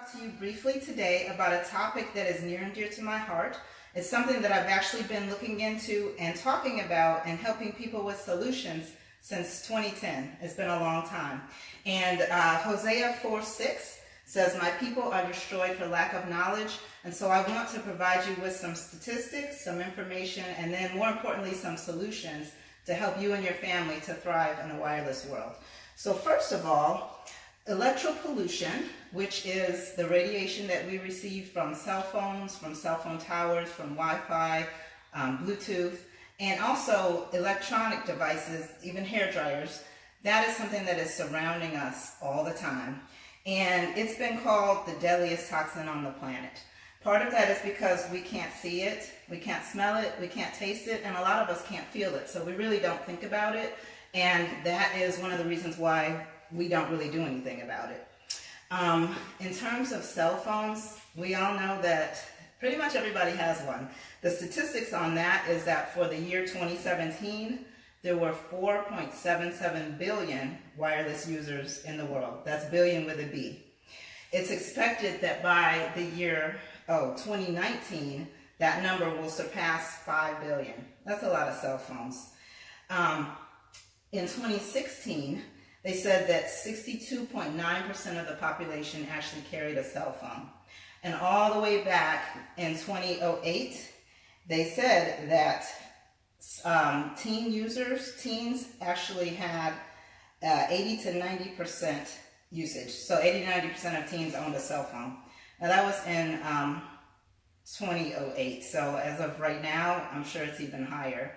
talk to you briefly today about a topic that is near and dear to my heart. It's something that I've actually been looking into and talking about and helping people with solutions since 2010. It's been a long time. And Hosea 4:6 says, "My people are destroyed for lack of knowledge." And so I want to provide you with some statistics, some information, and then more importantly, some solutions to help you and your family to thrive in a wireless world. So first of all, electropollution, which is the radiation that we receive from cell phones, from cell phone towers, from Wi-Fi, Bluetooth, and also electronic devices, even hair dryers, that is something that is surrounding us all the time. And it's been called the deadliest toxin on the planet. Part of that is because we can't see it, we can't smell it, we can't taste it, and a lot of us can't feel it. So we really don't think about it. And that is one of the reasons why we don't really do anything about it. In terms of cell phones, we all know that pretty much everybody has one. The statistics on that is that for the year 2017, there were 4.77 billion wireless users in the world. That's billion with a B. It's expected that by the year 2019, that number will surpass 5 billion. That's a lot of cell phones. In 2016, they said that 62.9% of the population actually carried a cell phone. And all the way back in 2008, they said that teens actually had 80 to 90% usage. So 80 to 90% of teens owned a cell phone. Now that was in 2008. So as of right now, I'm sure it's even higher.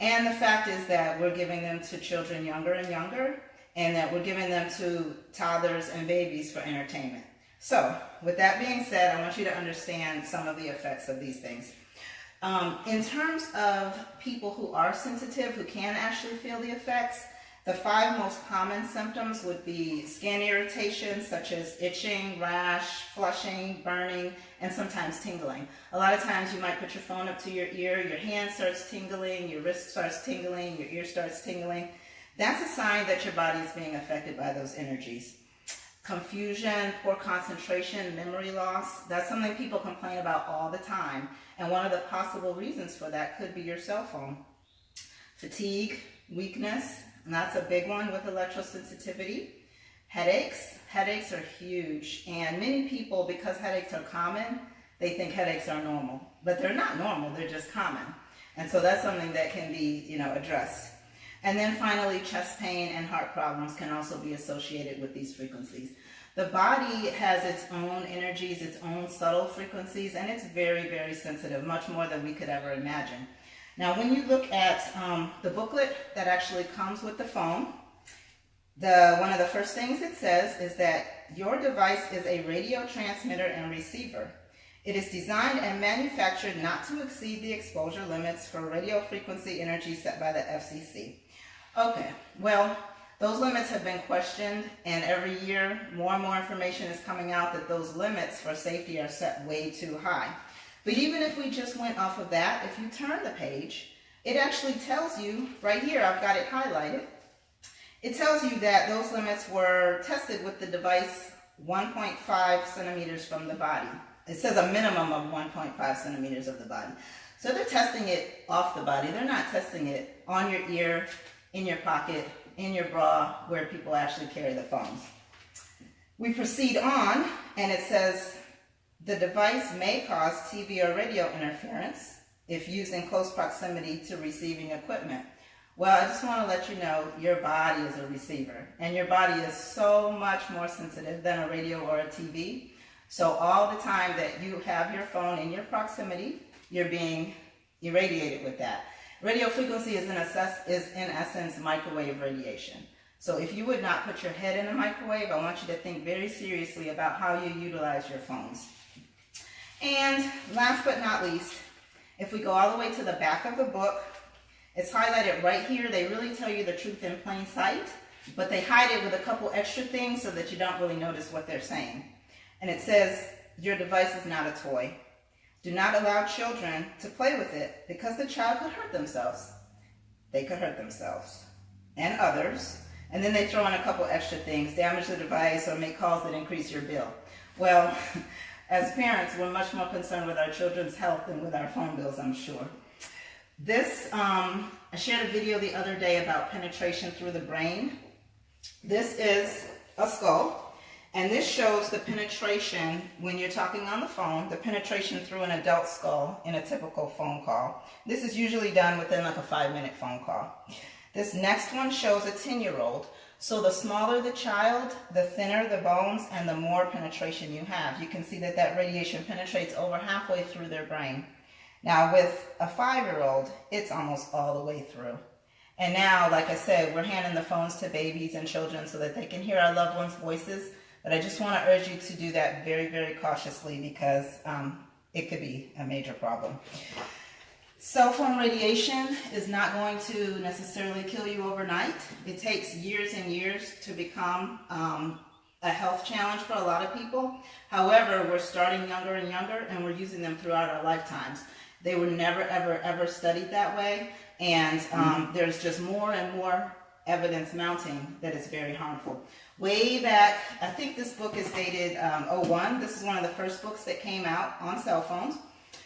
And the fact is that we're giving them to children younger and younger, and that we're giving them to toddlers and babies for entertainment. So with that being said, I want you to understand some of the effects of these things. In terms of people who are sensitive, who can actually feel the effects, the 5 most common symptoms would be skin irritation, such as itching, rash, flushing, burning, and sometimes tingling. A lot of times you might put your phone up to your ear, your hand starts tingling, your wrist starts tingling, your ear starts tingling. That's a sign that your body is being affected by those energies. Confusion, poor concentration, memory loss, that's something people complain about all the time. And one of the possible reasons for that could be your cell phone. Fatigue, weakness, and that's a big one with electrosensitivity. Headaches are huge. And many people, because headaches are common, they think headaches are normal. But they're not normal, they're just common. And so that's something that can be, addressed. And then finally, chest pain and heart problems can also be associated with these frequencies. The body has its own energies, its own subtle frequencies, and it's very, very sensitive, much more than we could ever imagine. Now, when you look at the booklet that actually comes with the phone, one of the first things it says is that your device is a radio transmitter and receiver. It is designed and manufactured not to exceed the exposure limits for radio frequency energy set by the FCC. Okay, well, those limits have been questioned, and every year more and more information is coming out that those limits for safety are set way too high. But even if we just went off of that, if you turn the page, it actually tells you, right here, I've got it highlighted, it tells you that those limits were tested with the device 1.5 centimeters from the body. It says a minimum of 1.5 centimeters of the body. So they're testing it off the body. They're not testing it on your ear, in your pocket, in your bra, where people actually carry the phones. We proceed on, and it says, the device may cause TV or radio interference if used in close proximity to receiving equipment. Well, I just want to let you know your body is a receiver, and your body is so much more sensitive than a radio or a TV. So all the time that you have your phone in your proximity, you're being irradiated with that. Radio frequency is in essence microwave radiation. So if you would not put your head in a microwave, I want you to think very seriously about how you utilize your phones. And last but not least, if we go all the way to the back of the book, it's highlighted right here. They really tell you the truth in plain sight, but they hide it with a couple extra things so that you don't really notice what they're saying. And it says, your device is not a toy. Do not allow children to play with it because the child could hurt themselves. They could hurt themselves and others. And then they throw in a couple extra things, damage the device or make calls that increase your bill. Well, as parents, we're much more concerned with our children's health than with our phone bills, I'm sure. This, I shared a video the other day about penetration through the brain. This is a skull, and this shows the penetration when you're talking on the phone, the penetration through an adult skull in a typical phone call. This is usually done within like a 5-minute phone call. This next one shows a 10-year-old. So the smaller the child, the thinner the bones, and the more penetration you have. You can see that that radiation penetrates over halfway through their brain. Now with a 5-year-old, it's almost all the way through. And now, like I said, we're handing the phones to babies and children so that they can hear our loved ones' voices. But I just want to urge you to do that very, very cautiously because it could be a major problem. Cell phone radiation is not going to necessarily kill you overnight. It takes years and years to become a health challenge for a lot of people. However, we're starting younger and younger, and we're using them throughout our lifetimes. They were never, ever, ever studied that way, and there's just more and more evidence mounting that it's very harmful. Way back, I think this book is dated '01. This is one of the first books that came out on cell phones.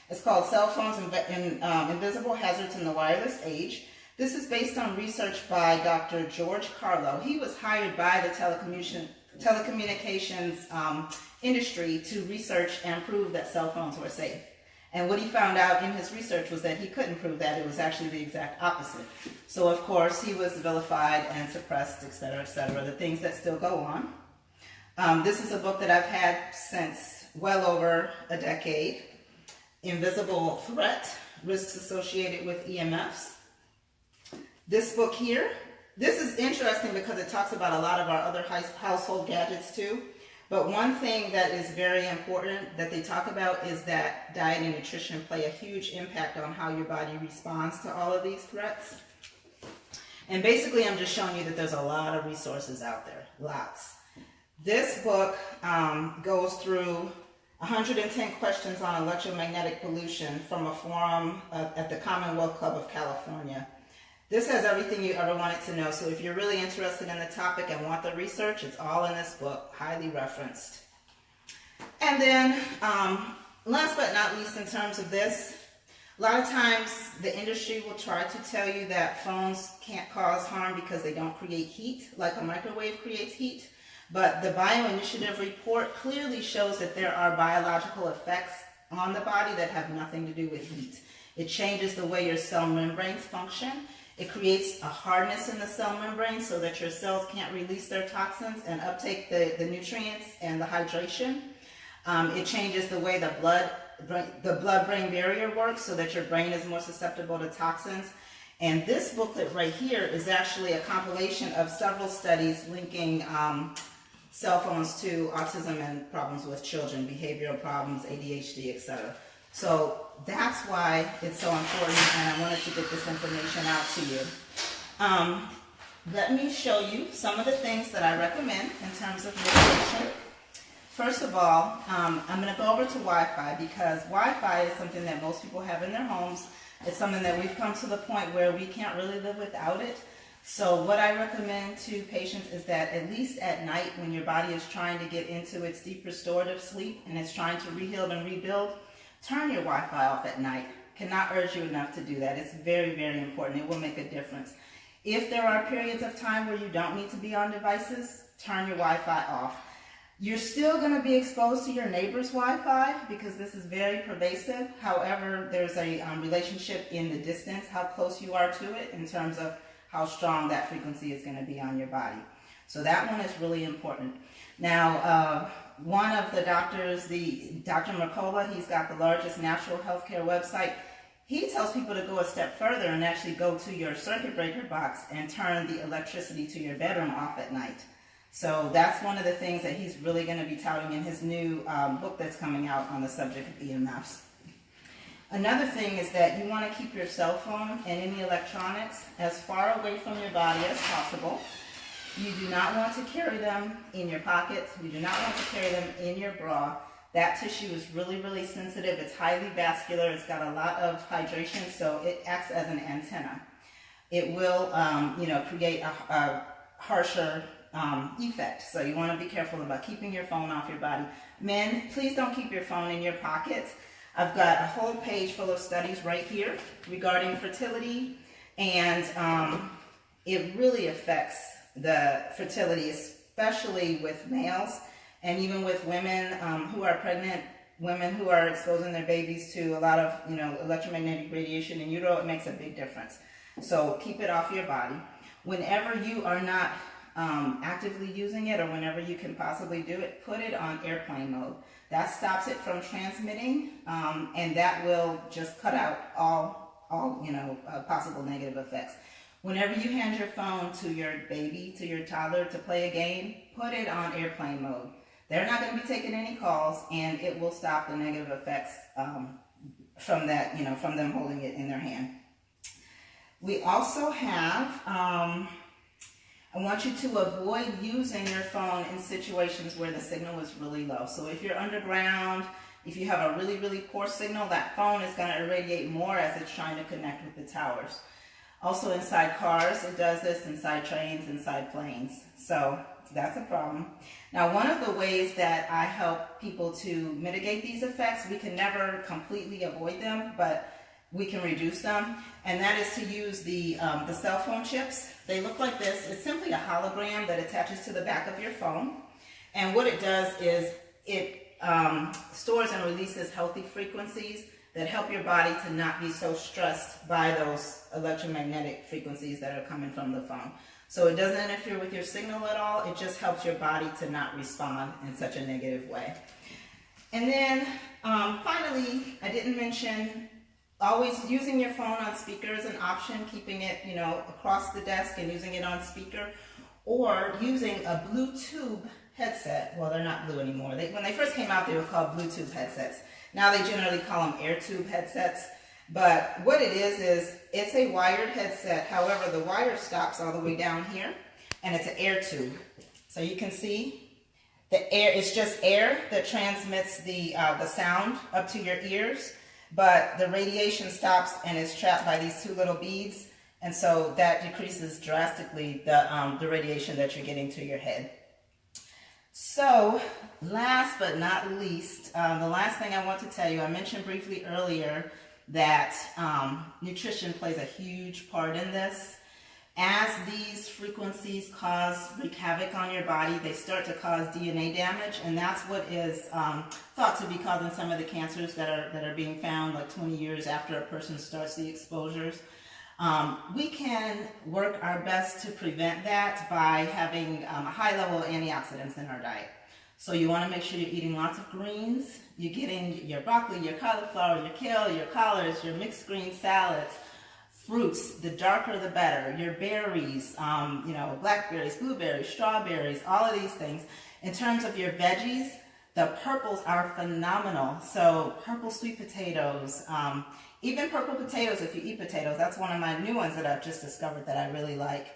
It's called Cell Phones Invisible Hazards in the Wireless Age. This is based on research by Dr. George Carlo. He was hired by the telecommunications industry to research and prove that cell phones were safe. And what he found out in his research was that he couldn't prove that. It was actually the exact opposite. So, of course, he was vilified and suppressed, et cetera, the things that still go on. This is a book that I've had since well over a decade. Invisible Threat, Risks Associated with EMFs. This book here, this is interesting because it talks about a lot of our other household gadgets too. But one thing that is very important that they talk about is that diet and nutrition play a huge impact on how your body responds to all of these threats. And basically I'm just showing you that there's a lot of resources out there, lots. This book goes through 110 questions on electromagnetic pollution from a forum at the Commonwealth Club of California. This has everything you ever wanted to know, so if you're really interested in the topic and want the research, it's all in this book, highly referenced. And then, last but not least in terms of this, a lot of times the industry will try to tell you that phones can't cause harm because they don't create heat, like a microwave creates heat. But the Bioinitiative report clearly shows that there are biological effects on the body that have nothing to do with heat. It changes the way your cell membranes function. It creates a hardness in the cell membrane so that your cells can't release their toxins and uptake the nutrients and the hydration. It changes the way the blood-brain barrier works so that your brain is more susceptible to toxins. And this booklet right here is actually a compilation of several studies linking cell phones to autism and problems with children, behavioral problems, ADHD, etc. So that's why it's so important, and I wanted to get this information out to you. Let me show you some of the things that I recommend in terms of mitigation. First of all, I'm going to go over to Wi-Fi because Wi-Fi is something that most people have in their homes. It's something that we've come to the point where we can't really live without it. So what I recommend to patients is that at least at night when your body is trying to get into its deep restorative sleep and it's trying to reheal and rebuild, turn your Wi-Fi off at night. Cannot urge you enough to do that. It's very, very important. It will make a difference. If there are periods of time where you don't need to be on devices, turn your Wi-Fi off. You're still going to be exposed to your neighbor's Wi-Fi because this is very pervasive. However, there's a relationship in the distance, how close you are to it in terms of how strong that frequency is going to be on your body. So that one is really important. Now, one of the doctors, Dr. Mercola, he's got the largest natural healthcare website. He tells people to go a step further and actually go to your circuit breaker box and turn the electricity to your bedroom off at night. So that's one of the things that he's really going to be touting in his new book that's coming out on the subject of EMFs. Another thing is that you want to keep your cell phone and any electronics as far away from your body as possible. You do not want to carry them in your pocket. You do not want to carry them in your bra. That tissue is really, really sensitive. It's highly vascular. It's got a lot of hydration, so it acts as an antenna. It will, create a harsher effect. So you want to be careful about keeping your phone off your body. Men, please don't keep your phone in your pocket. I've got a whole page full of studies right here regarding fertility, and it really affects the fertility, especially with males and even with women who are pregnant, women who are exposing their babies to a lot of electromagnetic radiation in utero. It makes a big difference. So keep it off your body. Whenever you are not actively using it, or whenever you can possibly do it, put it on airplane mode. That stops it from transmitting, and that will just cut out all possible negative effects. Whenever you hand your phone to your baby, to your toddler to play a game, put it on airplane mode. They're not going to be taking any calls, and it will stop the negative effects from that, from them holding it in their hand. We also have, I want you to avoid using your phone in situations where the signal is really low. So if you're underground, if you have a really, really poor signal, that phone is going to irradiate more as it's trying to connect with the towers. Also inside cars, it does this, inside trains, inside planes. So that's a problem. Now, one of the ways that I help people to mitigate these effects, we can never completely avoid them, but we can reduce them, and that is to use the cell phone chips. They look like this. It's simply a hologram that attaches to the back of your phone, and what it does is it stores and releases healthy frequencies that help your body to not be so stressed by those electromagnetic frequencies that are coming from the phone. So it doesn't interfere with your signal at all. It just helps your body to not respond in such a negative way. And then finally, I didn't mention always using your phone on speaker is an option, keeping it, across the desk and using it on speaker, or using a Bluetooth headset. Well, they're not blue anymore. When they first came out, they were called Bluetooth headsets. Now they generally call them air tube headsets. But what it is it's a wired headset. However, the wire stops all the way down here, and it's an air tube. So you can see the air. It's just air that transmits the sound up to your ears. But the radiation stops and is trapped by these two little beads, and so that decreases drastically the radiation that you're getting to your head. So last but not least, the last thing I want to tell you, I mentioned briefly earlier that nutrition plays a huge part in this. As these frequencies wreak havoc on your body, they start to cause DNA damage, and that's what is thought to be causing some of the cancers that are being found like 20 years after a person starts the exposures. We can work our best to prevent that by having a high level of antioxidants in our diet. So you want to make sure you're eating lots of greens. You're getting your broccoli, your cauliflower, your kale, your collards, your mixed green salads, fruits, the darker the better, your berries, blackberries, blueberries, strawberries, all of these things. In terms of your veggies, the purples are phenomenal. So purple sweet potatoes, even purple potatoes if you eat potatoes. That's one of my new ones that I've just discovered that I really like.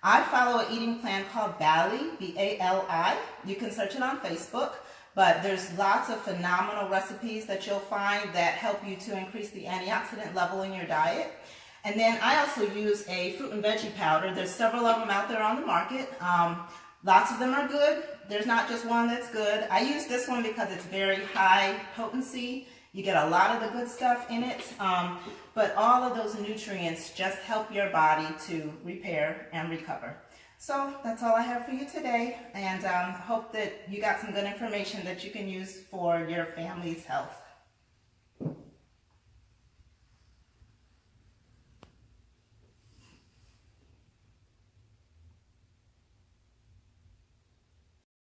I follow an eating plan called BALI, B-A-L-I. You can search it on Facebook, but there's lots of phenomenal recipes that you'll find that help you to increase the antioxidant level in your diet. And then I also use a fruit and veggie powder. There's several of them out there on the market. Lots of them are good. There's not just one that's good. I use this one because it's very high potency. You get a lot of the good stuff in it. But all of those nutrients just help your body to repair and recover. So that's all I have for you today. And hope that you got some good information that you can use for your family's health.